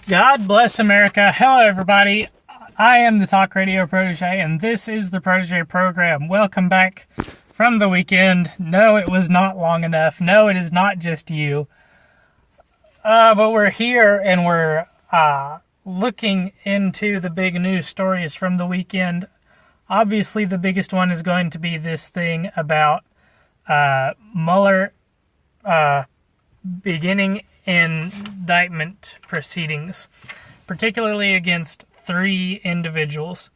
God bless America. Hello, everybody. I am the Talk Radio Protege, and this is the Protege Program. Welcome back from the weekend. No, it was not long enough. No, it is not just you. But we're here, and we're looking into the big news stories from the weekend. Obviously, the biggest one is going to be this thing about Mueller beginning indictment proceedings, particularly against 3 individuals.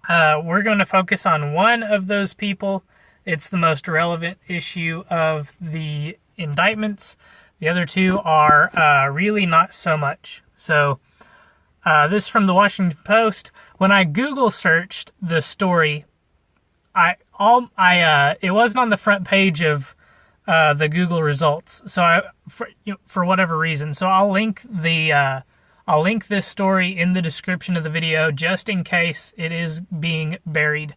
We're going to focus on one of those people. It's the most relevant issue of the indictments. The other 2 are really not so much. So this from the Washington Post. When I Google searched the story, it wasn't on the front page of the Google results. So for whatever reason, so I'll link this story in the description of the video just in case it is being buried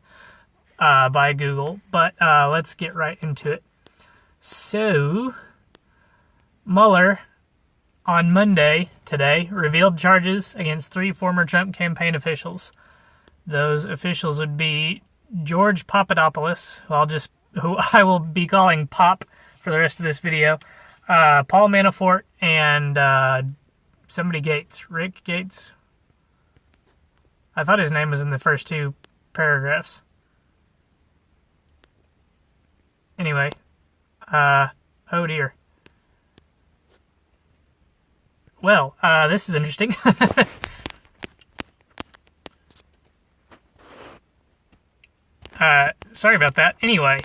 by Google. But let's get right into it. So Mueller on Monday, today, revealed charges against 3 former Trump campaign officials. Those officials would be George Papadopoulos, who I will be calling Pop for the rest of this video, Paul Manafort, and somebody Gates. Rick Gates? I thought his name was in the first 2 paragraphs. Anyway, oh dear. Well, this is interesting. Sorry about that. Anyway,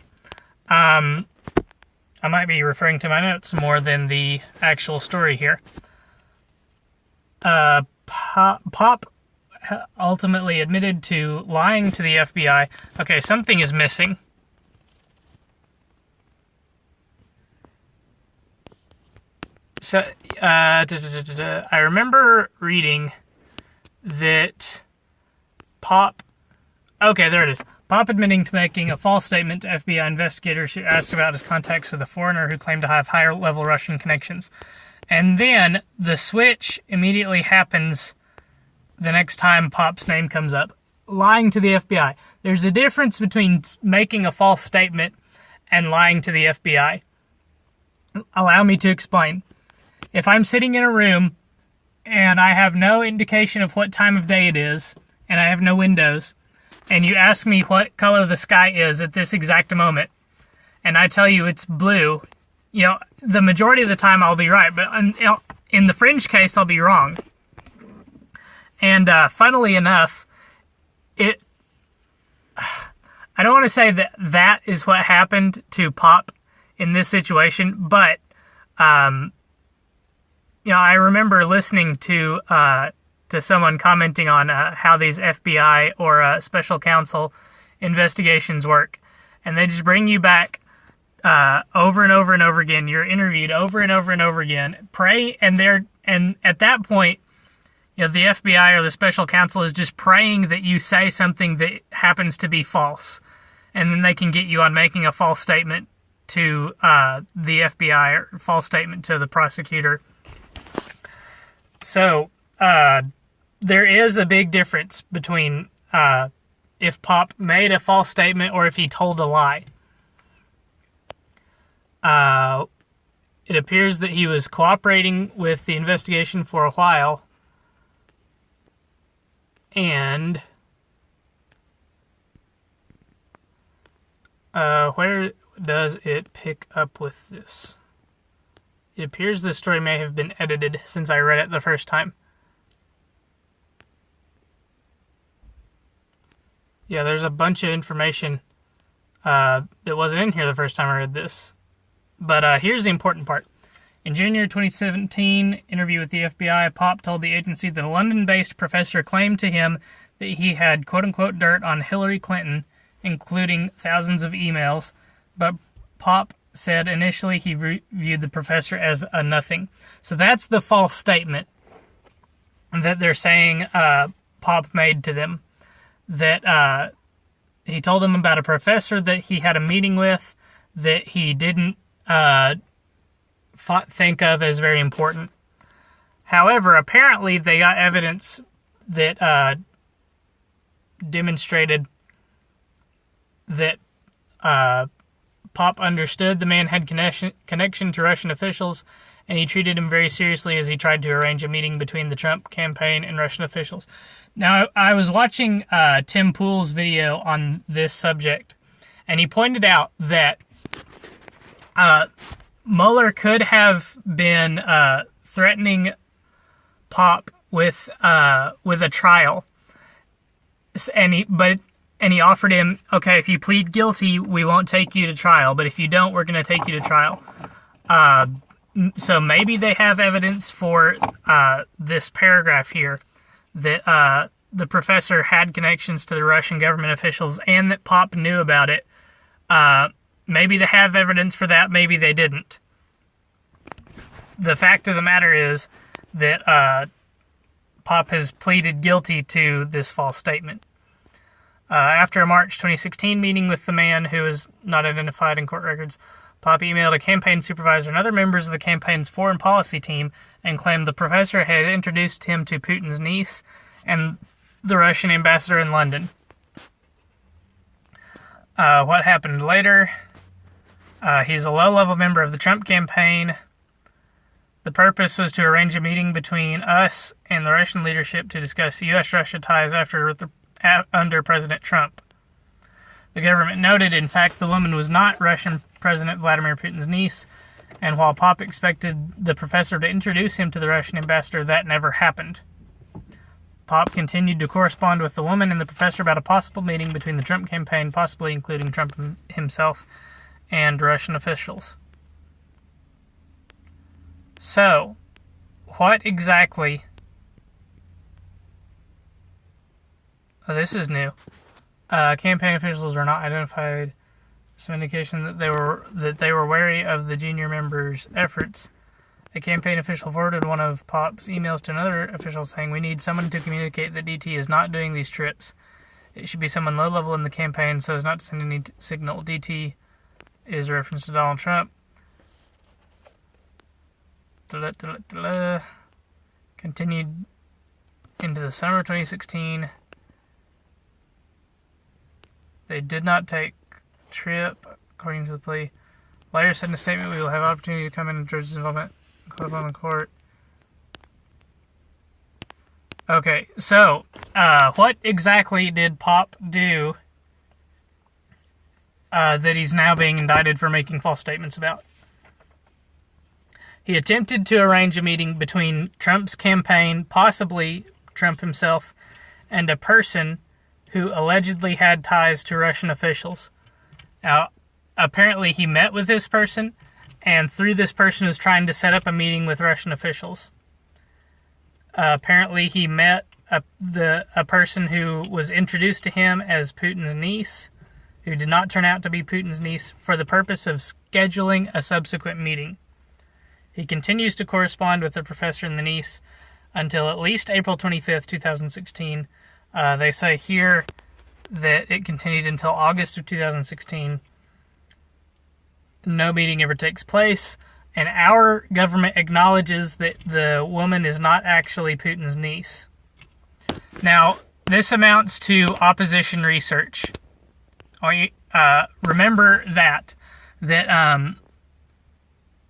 I might be referring to my notes more than the actual story here. Pop ultimately admitted to lying to the FBI. Okay, something is missing. So, I remember reading that Pop... Okay, there it is. Pop admitting to making a false statement to FBI investigators who asked about his contacts with a foreigner who claimed to have higher-level Russian connections. And then the switch immediately happens the next time Pop's name comes up. Lying to the FBI. There's a difference between making a false statement and lying to the FBI. Allow me to explain. If I'm sitting in a room and I have no indication of what time of day it is, and I have no windows, and you ask me what color the sky is at this exact moment, and I tell you it's blue, the majority of the time I'll be right, but in the fringe case, I'll be wrong. And funnily enough, I don't want to say that is what happened to Pop in this situation, but I remember listening to someone commenting on how these FBI or special counsel investigations work, and they just bring you back over and over and over again. You're interviewed over and over and over again. And at that point, the FBI or the special counsel is just praying that you say something that happens to be false, and then they can get you on making a false statement to the FBI or false statement to the prosecutor. So, there is a big difference between if Pop made a false statement or if he told a lie. It appears that he was cooperating with the investigation for a while, and where does it pick up with this? It appears the story may have been edited since I read it the first time. Yeah, there's a bunch of information that wasn't in here the first time I read this. But here's the important part. In January 2017, interview with the FBI, Pop told the agency that a London-based professor claimed to him that he had quote-unquote dirt on Hillary Clinton, including thousands of emails, but Pop said initially he viewed the professor as a nothing. So that's the false statement that they're saying Pop made to them. That he told them about a professor that he had a meeting with that he didn't think of as very important. However, apparently they got evidence that demonstrated that Pop understood the man had connection to Russian officials, and he treated him very seriously as he tried to arrange a meeting between the Trump campaign and Russian officials. Now, I was watching Tim Pool's video on this subject, and he pointed out that Mueller could have been threatening Pop with a trial, and he offered him, okay, if you plead guilty, we won't take you to trial, but if you don't, we're going to take you to trial. So maybe they have evidence for this paragraph here that the professor had connections to the Russian government officials and that Pop knew about it. Maybe they have evidence for that, maybe they didn't. The fact of the matter is that Pop has pleaded guilty to this false statement. After a March 2016 meeting with the man who is not identified in court records, Pop emailed a campaign supervisor and other members of the campaign's foreign policy team and claimed the professor had introduced him to Putin's niece and the Russian ambassador in London. What happened later? He's a low-level member of the Trump campaign. The purpose was to arrange a meeting between us and the Russian leadership to discuss U.S.-Russia ties under President Trump. The government noted, in fact, the woman was not Russian President Vladimir Putin's niece, and while Pop expected the professor to introduce him to the Russian ambassador, that never happened. Pop continued to correspond with the woman and the professor about a possible meeting between the Trump campaign, possibly including Trump himself, and Russian officials. So, what exactly... Oh, this is new. Campaign officials are not identified. Some indication that they were wary of the junior member's efforts. A campaign official forwarded one of Pop's emails to another official saying, "We need someone to communicate that DT is not doing these trips. It should be someone low level in the campaign so as not to send any signal. DT is a reference to Donald Trump." Continued into the summer of 2016. They did not take a trip, according to the plea. Lawyers said in a statement, "We will have opportunity to come in and judge his involvement on the court." Okay, so what exactly did Pop do that he's now being indicted for making false statements about? He attempted to arrange a meeting between Trump's campaign, possibly Trump himself, and a person who allegedly had ties to Russian officials. Now, apparently he met with this person, and through this person was trying to set up a meeting with Russian officials. Apparently he met a person who was introduced to him as Putin's niece, who did not turn out to be Putin's niece, for the purpose of scheduling a subsequent meeting. He continues to correspond with the professor and the niece until at least April 25th, 2016. They say here that it continued until August of 2016. No meeting ever takes place, and our government acknowledges that the woman is not actually Putin's niece. Now, this amounts to opposition research. Remember that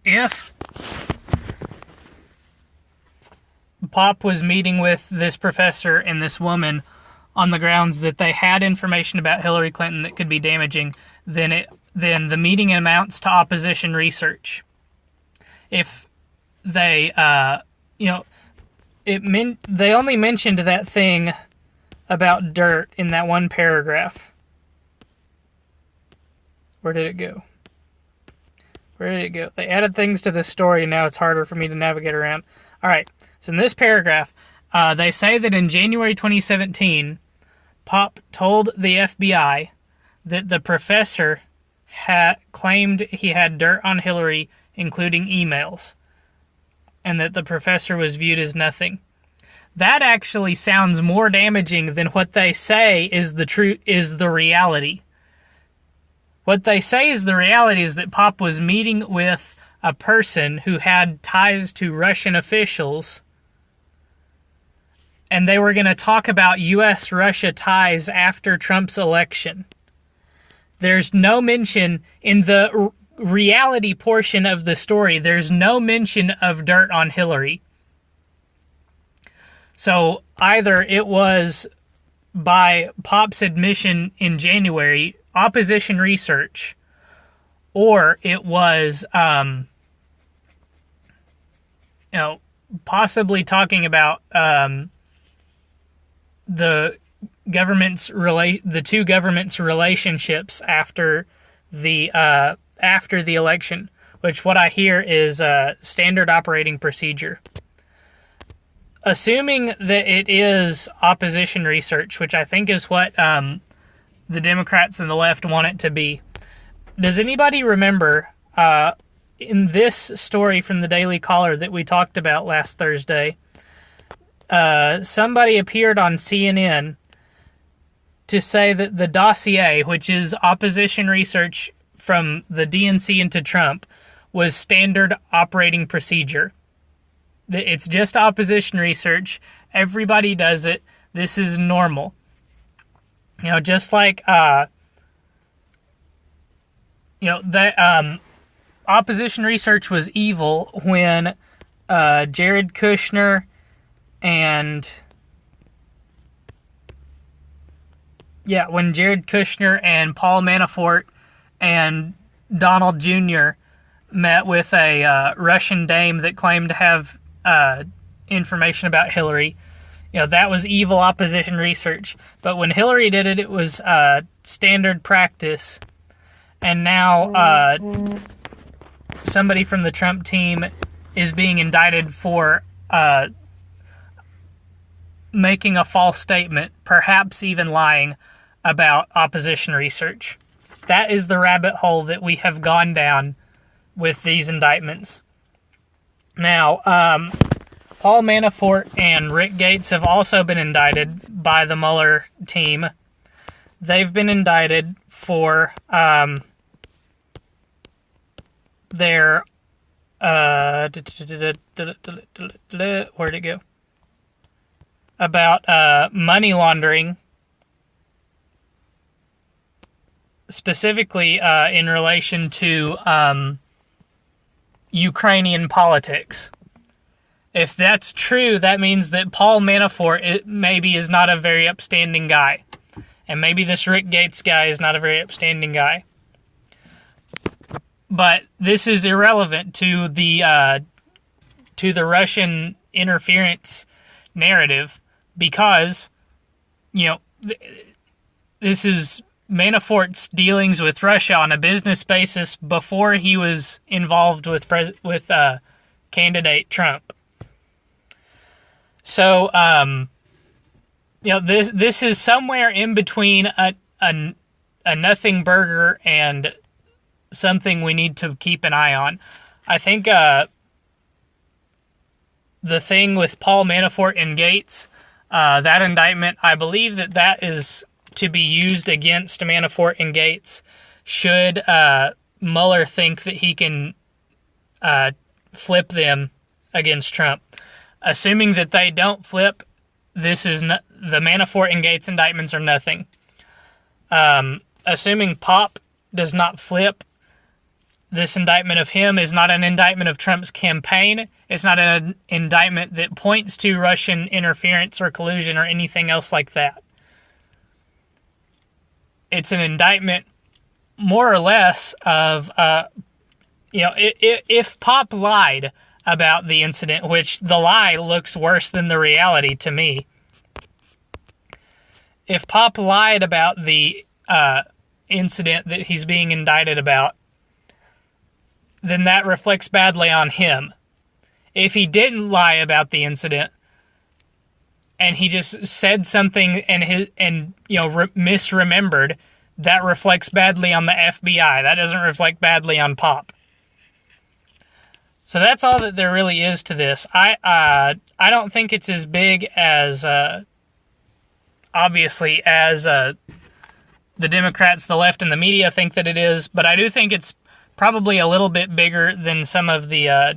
if Pop was meeting with this professor and this woman on the grounds that they had information about Hillary Clinton that could be damaging, then the meeting amounts to opposition research. If they, they only mentioned that thing about dirt in that one paragraph. Where did it go? They added things to this story, and now it's harder for me to navigate around. All right. So in this paragraph, they say that in January 2017, Pop told the FBI that the professor had claimed he had dirt on Hillary, including emails, and that the professor was viewed as nothing. That actually sounds more damaging than what they say is the reality. What they say is the reality is that Pop was meeting with a person who had ties to Russian officials and they were going to talk about U.S.-Russia ties after Trump's election. There's no mention in the reality portion of the story. There's no mention of dirt on Hillary. So either it was, by Pop's admission in January, opposition research, or it was, possibly talking about the two governments' relationships after the election, which what I hear is standard operating procedure. Assuming that it is opposition research, which I think is what the Democrats and the left want it to be. Does anybody remember in this story from the Daily Caller that we talked about last Thursday, somebody appeared on CNN to say that the dossier, which is opposition research from the DNC into Trump, was standard operating procedure. It's just opposition research. Everybody does it. This is normal. Just like, that opposition research was evil when Jared Kushner and Paul Manafort and Donald Jr. met with a Russian dame that claimed to have information about Hillary. That was evil opposition research. But when Hillary did it, it was standard practice. And now somebody from the Trump team is being indicted for making a false statement, perhaps even lying about opposition research. That is the rabbit hole that we have gone down with these indictments. Now, Paul Manafort and Rick Gates have also been indicted by the Mueller team. They've been indicted for their where'd it go? About money laundering, specifically in relation to Ukrainian politics. If that's true, that means that Paul Manafort maybe is not a very upstanding guy. And maybe this Rick Gates guy is not a very upstanding guy. But this is irrelevant to the Russian interference narrative because, this is Manafort's dealings with Russia on a business basis before he was involved with candidate Trump. So, this is somewhere in between a nothing burger and something we need to keep an eye on. I think the thing with Paul Manafort and Gates, that indictment, I believe that is to be used against Manafort and Gates should Mueller think that he can flip them against Trump. Assuming that they don't flip, this is the Manafort and Gates indictments are nothing. Assuming Pop does not flip, this indictment of him is not an indictment of Trump's campaign. It's not an indictment that points to Russian interference or collusion or anything else like that. It's an indictment, more or less, of, if Pop lied about the incident, which the lie looks worse than the reality to me. If Pop lied about the incident that he's being indicted about, then that reflects badly on him. If he didn't lie about the incident, and he just said something misremembered, that reflects badly on the FBI. That doesn't reflect badly on Pop. So that's all that there really is to this. I don't think it's as big as, obviously, as the Democrats, the left, and the media think that it is, but I do think it's probably a little bit bigger than some of the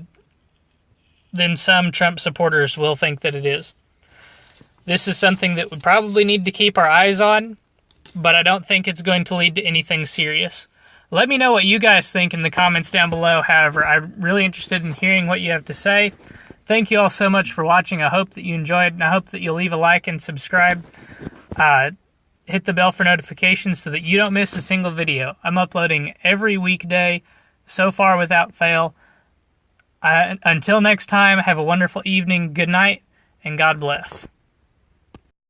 than some Trump supporters will think that it is. This is something that we probably need to keep our eyes on, but I don't think it's going to lead to anything serious. Let me know what you guys think in the comments down below. However, I'm really interested in hearing what you have to say. Thank you all so much for watching. I hope that you enjoyed, and I hope that you'll leave a like and subscribe. Hit the bell for notifications so that you don't miss a single video. I'm uploading every weekday, so far without fail. Until next time, have a wonderful evening, good night, and God bless.